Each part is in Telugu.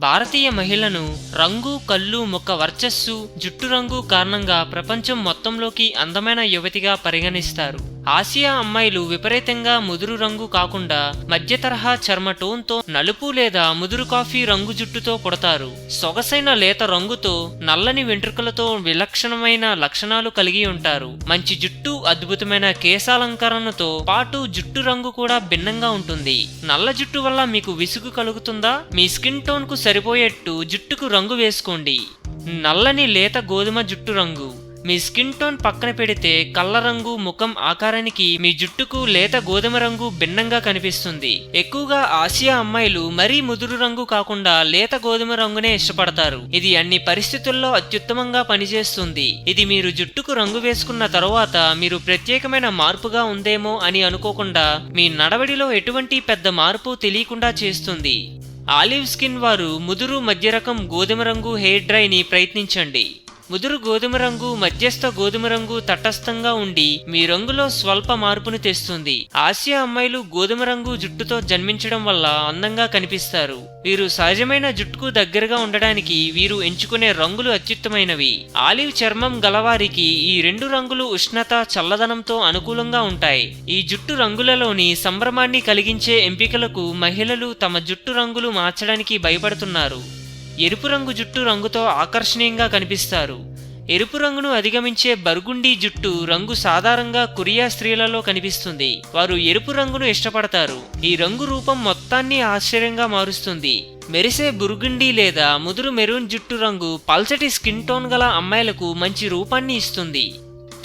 భారతీయ మహిళను రంగు, కళ్ళు, ముఖ వర్చస్సు, జుట్టు రంగు కారణంగా ప్రపంచం మొత్తంలోకి అందమైన యువతిగా పరిగణిస్తారు. ఆసియా అమ్మాయిలు విపరీతంగా ముదురు రంగు కాకుండా మధ్య తరహా చర్మ టోన్తో నలుపు లేదా ముదురు కాఫీ రంగు జుట్టుతో పుడతారు. సొగసైన లేత రంగుతో, నల్లని వెంట్రుకలతో విలక్షణమైన లక్షణాలు కలిగి ఉంటారు. మంచి జుట్టు, అద్భుతమైన కేశాలంకరణతో పాటు జుట్టు రంగు కూడా భిన్నంగా ఉంటుంది. నల్ల జుట్టు వల్ల మీకు విసుగు కలుగుతుందా? మీ స్కిన్ టోన్ కు సరిపోయేట్టు జుట్టుకు రంగు వేసుకోండి. నల్లని లేత గోధుమ జుట్టు రంగు. మీ స్కిన్ టోన్ పక్కన పెడితే కళ్ళ రంగు, ముఖం ఆకారానికి మీ జుట్టుకు లేత గోధుమ రంగు భిన్నంగా కనిపిస్తుంది. ఎక్కువగా ఆసియా అమ్మాయిలు మరీ ముదురు రంగు కాకుండా లేత గోధుమ రంగునే ఇష్టపడతారు. ఇది అన్ని పరిస్థితుల్లో అత్యుత్తమంగా పనిచేస్తుంది. ఇది మీరు జుట్టుకు రంగు వేసుకున్న తరువాత మీరు ప్రత్యేకమైన మార్పుగా ఉందేమో అని అనుకోకుండా మీ నడవడిలో ఎటువంటి పెద్ద మార్పు తెలియకుండా చేస్తుంది. ఆలివ్ స్కిన్ వారు ముదురు, మధ్య రకం గోధుమ రంగు హెయిర్ డ్రైని ప్రయత్నించండి. ముదురు గోధుమ రంగు, మధ్యస్థ గోధుమ రంగు తటస్థంగా ఉండి మీ రంగులో స్వల్ప మార్పును తెస్తుంది. ఆసియా అమ్మాయిలు గోధుమ రంగు జుట్టుతో జన్మించడం వల్ల అందంగా కనిపిస్తారు. వీరు సహజమైన జుట్టుకు దగ్గరగా ఉండడానికి వీరు ఎంచుకునే రంగులు అత్యుత్తమైనవి. ఆలివ్ చర్మం గలవారికి ఈ రెండు రంగులు ఉష్ణత, చల్లదనంతో అనుకూలంగా ఉంటాయి. ఈ జుట్టు రంగులలోని సంభ్రమాన్ని కలిగించే ఎంపికలకు మహిళలు తమ జుట్టు రంగులు మార్చడానికి భయపడుతున్నారు. ఎరుపు రంగు జుట్టు రంగుతో ఆకర్షణీయంగా కనిపిస్తారు. ఎరుపు రంగును అధిగమించే బర్గుండీ జుట్టు రంగు సాధారణంగా కొరియా స్త్రీలలో కనిపిస్తుంది. వారు ఎరుపు రంగును ఇష్టపడతారు. ఈ రంగు రూపం మొత్తాన్ని ఆశ్చర్యంగా మారుస్తుంది. మెరిసే బుర్గుండీ లేదా ముదురు మెరూన్ జుట్టు రంగు పల్చటి స్కిన్ టోన్ గల అమ్మాయిలకు మంచి రూపాన్ని ఇస్తుంది.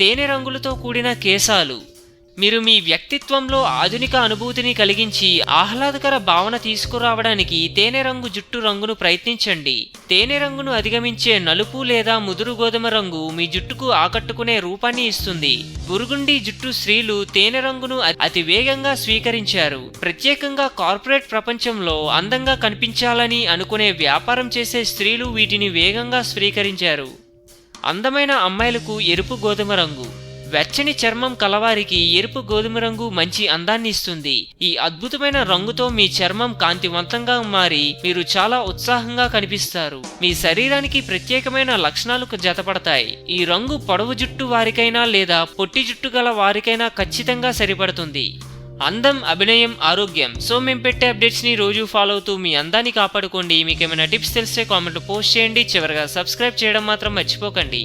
తేనె రంగులతో కూడిన కేశాలు. మీరు మీ వ్యక్తిత్వంలో ఆధునిక అనుభూతిని కలిగించి ఆహ్లాదకర భావన తీసుకురావడానికి తేనె రంగు జుట్టు రంగును ప్రయత్నించండి. తేనె రంగును అధిగమించే నలుపు లేదా ముదురు గోధుమ రంగు మీ జుట్టుకు ఆకట్టుకునే రూపాన్ని ఇస్తుంది. బురుగుండి జుట్టు స్త్రీలు తేనె రంగును అతి వేగంగా స్వీకరించారు. ప్రత్యేకంగా కార్పొరేట్ ప్రపంచంలో అందంగా కనిపించాలని అనుకునే వ్యాపారం చేసే స్త్రీలు వీటిని వేగంగా స్వీకరించారు. అందమైన అమ్మాయిలకు ఎరుపు గోధుమ రంగు. వెచ్చని చర్మం కలవారికి ఎరుపు గోధుమ రంగు మంచి అందాన్ని ఇస్తుంది. ఈ అద్భుతమైన రంగుతో మీ చర్మం కాంతివంతంగా మారి మీరు చాలా ఉత్సాహంగా కనిపిస్తారు. మీ శరీరానికి ప్రత్యేకమైన లక్షణాలకు జతపడతాయి. ఈ రంగు పొడవు జుట్టు వారికైనా లేదా పొట్టి జుట్టు గల వారికైనా ఖచ్చితంగా సరిపడుతుంది. అందం, అభినయం, ఆరోగ్యం. సో మేము పెట్టే అప్డేట్స్ ని రోజు ఫాలో అవుతూ మీ అందాన్ని కాపాడుకోండి. మీకు ఏమైనా టిప్స్ తెలిస్తే కామెంట్ పోస్ట్ చేయండి. చివరగా సబ్స్క్రైబ్ చేయడం మాత్రం మర్చిపోకండి.